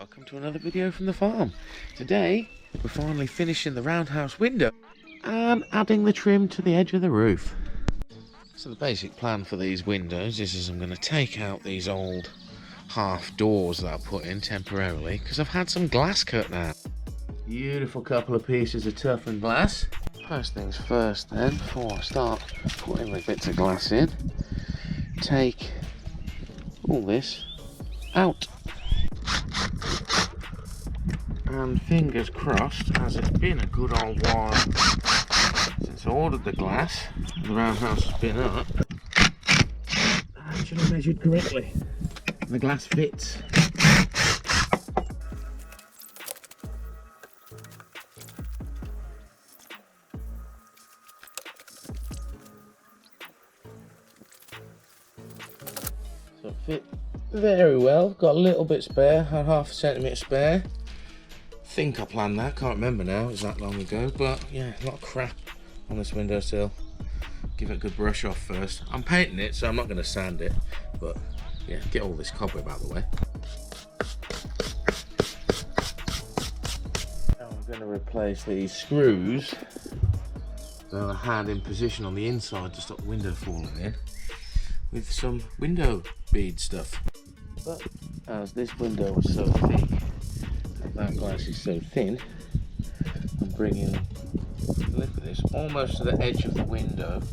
Welcome to another video from the farm. Today we're finally finishing the roundhouse window and adding the trim to the edge of the roof. So the basic plan for these windows is I'm going to take out these old half doors that I put in temporarily because I've had some glass cut now. Beautiful couple of pieces of toughened glass. First things first then, before I start putting the bits of glass in, take all this out. And fingers crossed, as it's been a good old while since I ordered the glass, the roundhouse has been up, I actually measured correctly. The glass fits. So it fit very well. Got a little bit spare, had half a centimetre spare. I think I planned that, can't remember now, it was that long ago, but yeah, a lot of crap on this windowsill. Give it a good brush off first. I'm painting it, so I'm not going to sand it, but yeah, get all this cobweb out of the way. Now I'm going to replace these screws that I had in position on the inside to stop the window falling in with some window bead stuff. But as this window was so thick, that glass is so thin, I'm bringing the lip of this almost to the edge of the window.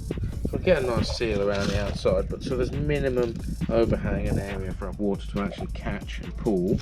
We'll get a nice seal around the outside, but so there's minimum overhang and area for water to actually catch and pool.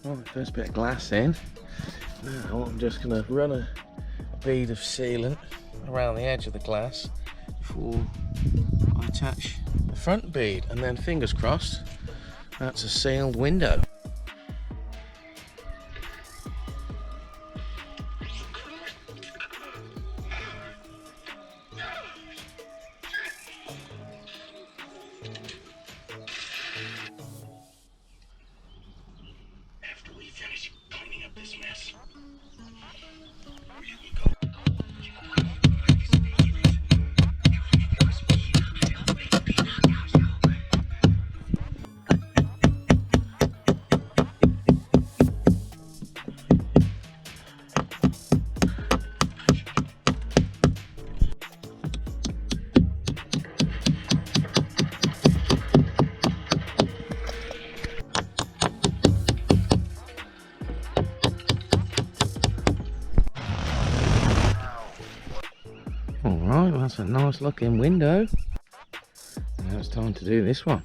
Well, first bit of glass in. Now I'm just going to run a bead of sealant around the edge of the glass before I attach the front bead, and then fingers crossed that's a sealed window. Alright, well, that's a nice looking window. Now it's time to do this one.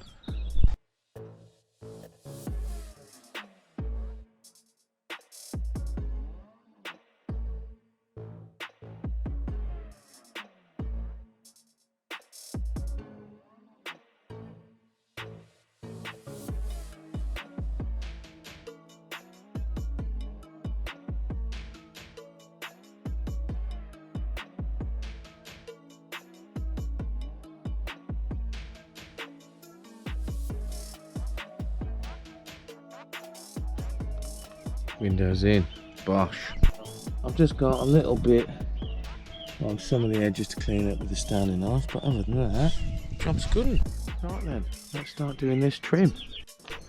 Windows in, bosh. I've just got a little bit on some of the edges to clean up with the Stanley knife, but other than that, job's good. Right then, let's start doing this trim.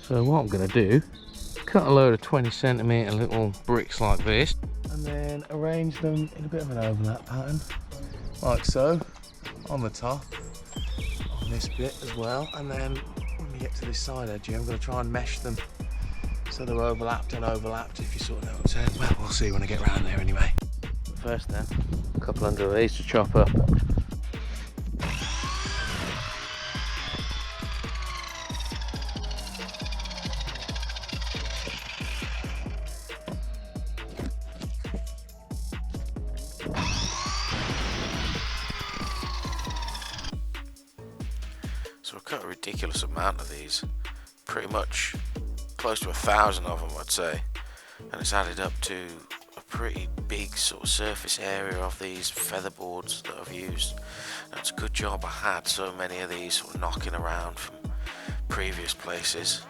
So what I'm going to do, cut a load of 20cm little bricks like this, and then arrange them in a bit of an overlap pattern, like so, on the top, on this bit as well, and then when we get to this side edge here, I'm going to try and mesh them so they're overlapped and overlapped, if you sort of know what I'm saying. Well, we'll see when I get round there anyway. First then, a couple under these to chop up. So I've cut a ridiculous amount of these, pretty much close to 1,000 of them I'd say, and it's added up to a pretty big sort of surface area of these featherboards that I've used. Now, it's a good job I had so many of these sort of knocking around from previous places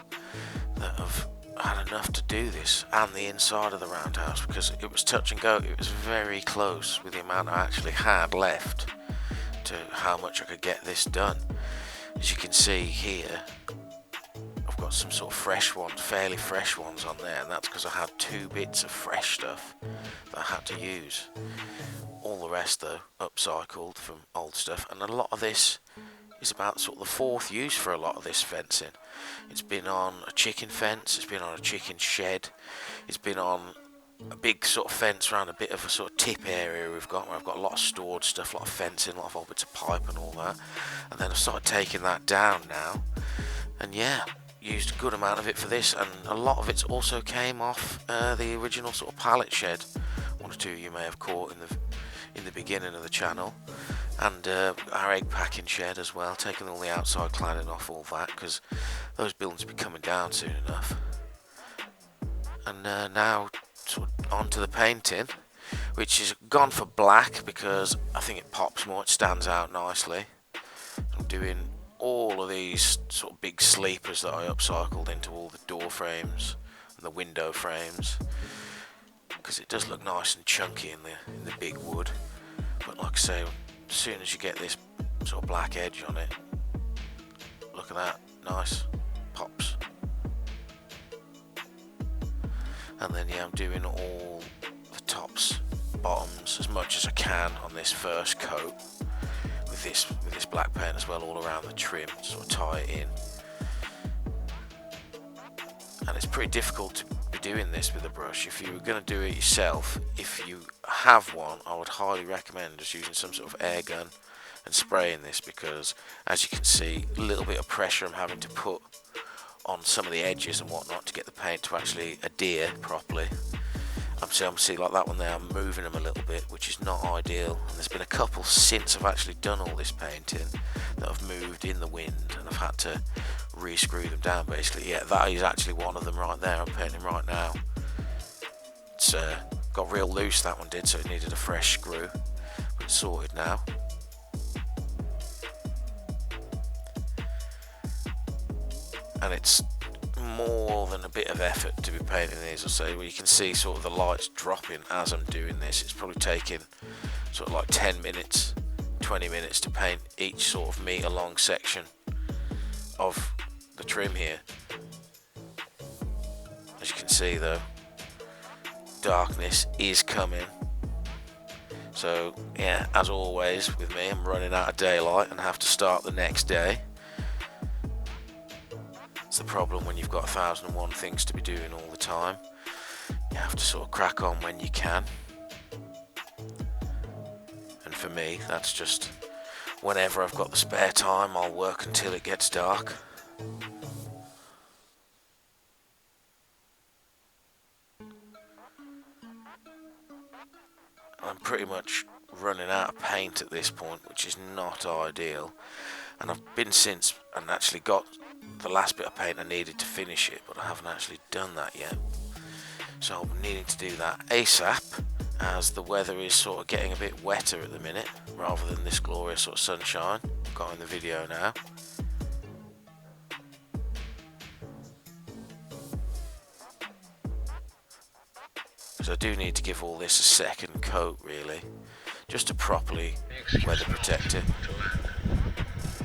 that have had enough to do this, and the inside of the roundhouse, because it was touch and go. It was very close with the amount I actually had left to how much I could get this done. As you can see here, I've got some sort of fresh ones, fairly fresh ones on there, and that's because I had 2 bits of fresh stuff that I had to use. All the rest though, upcycled from old stuff, and a lot of this is about sort of the 4th use for a lot of this fencing. It's been on a chicken fence, it's been on a chicken shed, it's been on a big sort of fence around a bit of a sort of tip area we've got, where I've got a lot of stored stuff, a lot of fencing, a lot of old bits of pipe and all that. And then I've started taking that down now, and yeah, used a good amount of it for this, and a lot of it also came off the original sort of pallet shed. 1 or 2 you may have caught in the beginning of the channel, and our egg packing shed as well, taking all the outside cladding off all that, because those buildings will be coming down soon enough. And now sort of onto the painting, which is gone for black because I think it pops more, it stands out nicely. I'm doing all of these sort of big sleepers that I upcycled into all the door frames and the window frames, because it does look nice and chunky in the big wood. But like I say, as soon as you get this sort of black edge on it, look at that, nice, pops. And then yeah, I'm doing all the tops, bottoms as much as I can on this first coat with this black paint as well, all around the trim, sort of tie it in. And it's pretty difficult to be doing this with a brush. If you were going to do it yourself, if you have one, I would highly recommend just using some sort of air gun and spraying this, because as you can see, a little bit of pressure I'm having to put on some of the edges and whatnot to get the paint to actually adhere properly. I'm see like that one there, I'm moving them a little bit, which is not ideal. And there's been a couple since I've actually done all this painting that I've moved in the wind, and I've had to re-screw them down basically. Yeah, that is actually one of them right there I'm painting right now. It's got real loose, that one did, so it needed a fresh screw, but it's sorted now. And it's more than a bit of effort to be painting these, I'll say. Well, you can see sort of the lights dropping as I'm doing this. It's probably taking sort of like 10 minutes, 20 minutes to paint each sort of metre long section of the trim here. As you can see though, darkness is coming. So yeah, as always with me, I'm running out of daylight and have to start the next day. It's the problem when you've got 1,001 things to be doing all the time. You have to sort of crack on when you can. And for me, that's just whenever I've got the spare time, I'll work until it gets dark. I'm pretty much running out of paint at this point, which is not ideal. And I've been since and actually got the last bit of paint I needed to finish it, but I haven't actually done that yet. So I'm needing to do that ASAP, as the weather is sort of getting a bit wetter at the minute, rather than this glorious sort of sunshine I've got in the video now. Because I do need to give all this a second coat really, just to properly weather protect it.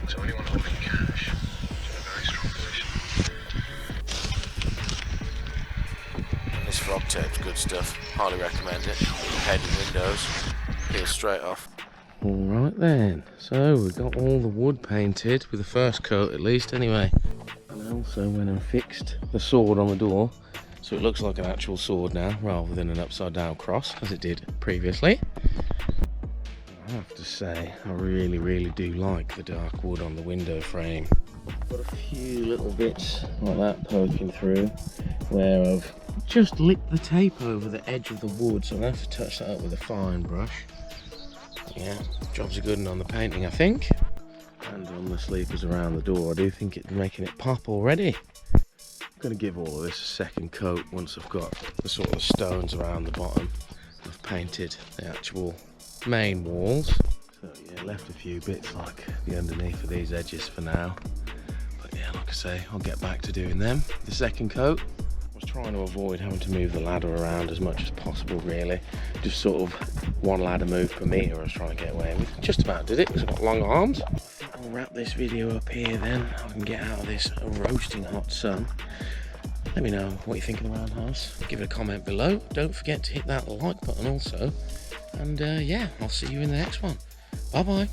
So anyone holding cash is in a very strong position. And this frog tape's good stuff, highly recommend it. Painted windows, peels straight off. Alright then, so we've got all the wood painted with the first coat at least anyway. And I also went and fixed the sword on the door, so it looks like an actual sword now rather than an upside down cross as it did previously. I have to say, I really do like the dark wood on the window frame. Got a few little bits like that poking through where I've just licked the tape over the edge of the wood, so I'm going to have to touch that up with a fine brush. Yeah, job's a good one on the painting, I think. and on the sleepers around the door. I do think it's making it pop already. I'm going to give all of this a second coat once I've got the sort of stones around the bottom. I've painted the actual main walls. So yeah, left a few bits like the underneath of these edges for now. But yeah, like I say, I'll get back to doing them. The second coat, I was trying to avoid having to move the ladder around as much as possible really. Just sort of one ladder move per metre I was trying to get away with. Just about did it, because I've got long arms. I'll wrap this video up here then. I can get out of this roasting hot sun. Let me know what you think of the roundhouse. Give it a comment below. Don't forget to hit that like button also. And yeah, I'll see you in the next one. Bye bye.